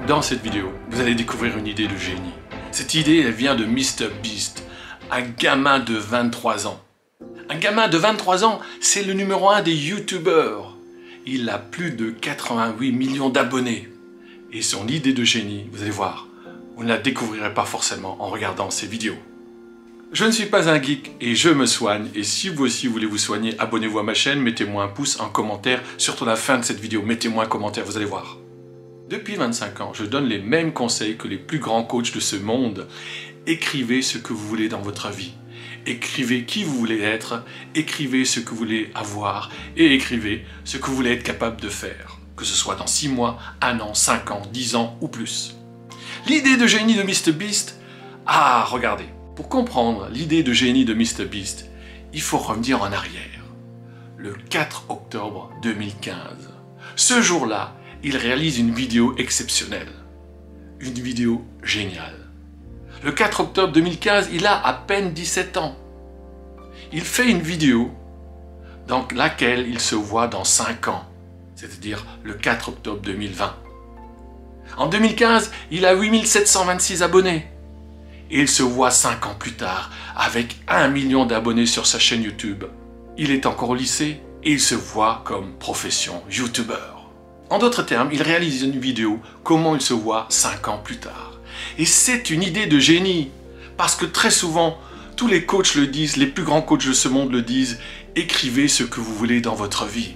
Dans cette vidéo, vous allez découvrir une idée de génie. Cette idée, elle vient de MrBeast, un gamin de 23 ans. Un gamin de 23 ans, c'est le numéro 1 des YouTubeurs. Il a plus de 88 millions d'abonnés. Et son idée de génie, vous allez voir, vous ne la découvrirez pas forcément en regardant ces vidéos. Je ne suis pas un geek et je me soigne. Et si vous aussi voulez vous soigner, abonnez-vous à ma chaîne, mettez-moi un pouce, un commentaire. Surtout à la fin de cette vidéo, mettez-moi un commentaire, vous allez voir. Depuis 25 ans, je donne les mêmes conseils que les plus grands coachs de ce monde. Écrivez ce que vous voulez dans votre vie. Écrivez qui vous voulez être, écrivez ce que vous voulez avoir et écrivez ce que vous voulez être capable de faire. Que ce soit dans 6 mois, 1 an, 5 ans, 10 ans ou plus. L'idée de génie de MrBeast, regardez. Pour comprendre l'idée de génie de MrBeast, il faut revenir en arrière. Le 4 octobre 2015. Ce jour-là, il réalise une vidéo exceptionnelle. Une vidéo géniale. Le 4 octobre 2015, il a à peine 17 ans. Il fait une vidéo dans laquelle il se voit dans 5 ans, c'est-à-dire le 4 octobre 2020. En 2015, il a 8726 abonnés. Et il se voit 5 ans plus tard avec 1 million d'abonnés sur sa chaîne YouTube. Il est encore au lycée et il se voit comme profession YouTuber. En d'autres termes, il réalise une vidéo comment il se voit 5 ans plus tard. Et c'est une idée de génie parce que très souvent, tous les coachs le disent, les plus grands coachs de ce monde le disent, écrivez ce que vous voulez dans votre vie.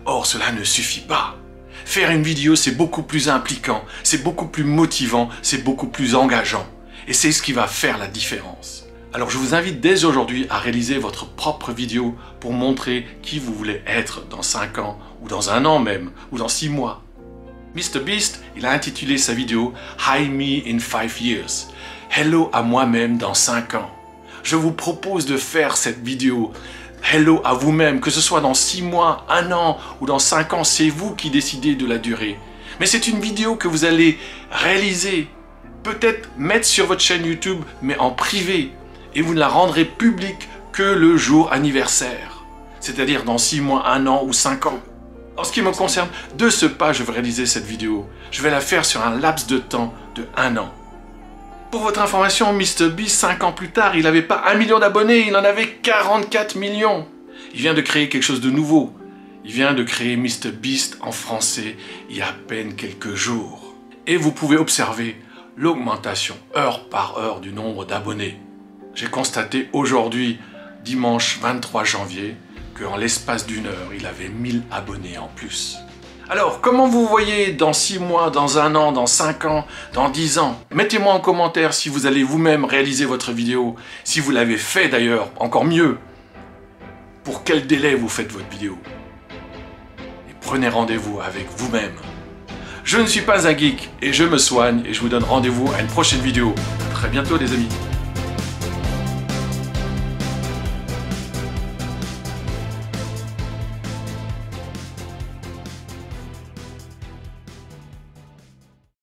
Or, cela ne suffit pas. Faire une vidéo, c'est beaucoup plus impliquant, c'est beaucoup plus motivant, c'est beaucoup plus engageant. Et c'est ce qui va faire la différence. Alors je vous invite dès aujourd'hui à réaliser votre propre vidéo pour montrer qui vous voulez être dans 5 ans, ou dans 1 an même, ou dans 6 mois. MrBeast, il a intitulé sa vidéo « Hi Me in 5 years ». Hello à moi-même dans 5 ans. Je vous propose de faire cette vidéo. Hello à vous-même, que ce soit dans 6 mois, 1 an ou dans 5 ans, c'est vous qui décidez de la durée. Mais c'est une vidéo que vous allez réaliser, peut-être mettre sur votre chaîne YouTube, mais en privé. Et vous ne la rendrez publique que le jour anniversaire. C'est-à-dire dans 6 mois, 1 an ou 5 ans. En ce qui me concerne, de ce pas, je vais réaliser cette vidéo. Je vais la faire sur un laps de temps de 1 an. Pour votre information, MrBeast, 5 ans plus tard, il n'avait pas 1 million d'abonnés, il en avait 44 millions. Il vient de créer quelque chose de nouveau. Il vient de créer MrBeast en français il y a à peine quelques jours. Et vous pouvez observer l'augmentation heure par heure du nombre d'abonnés. J'ai constaté aujourd'hui, dimanche 23 janvier, qu'en l'espace d'1 heure, il avait 1000 abonnés en plus. Alors, comment vous voyez dans 6 mois, dans 1 an, dans 5 ans, dans 10 ans? Mettez-moi en commentaire si vous allez vous-même réaliser votre vidéo, si vous l'avez fait d'ailleurs, encore mieux. Pour quel délai vous faites votre vidéo? Et prenez rendez-vous avec vous-même. Je ne suis pas un geek et je me soigne et je vous donne rendez-vous à une prochaine vidéo. À très bientôt les amis.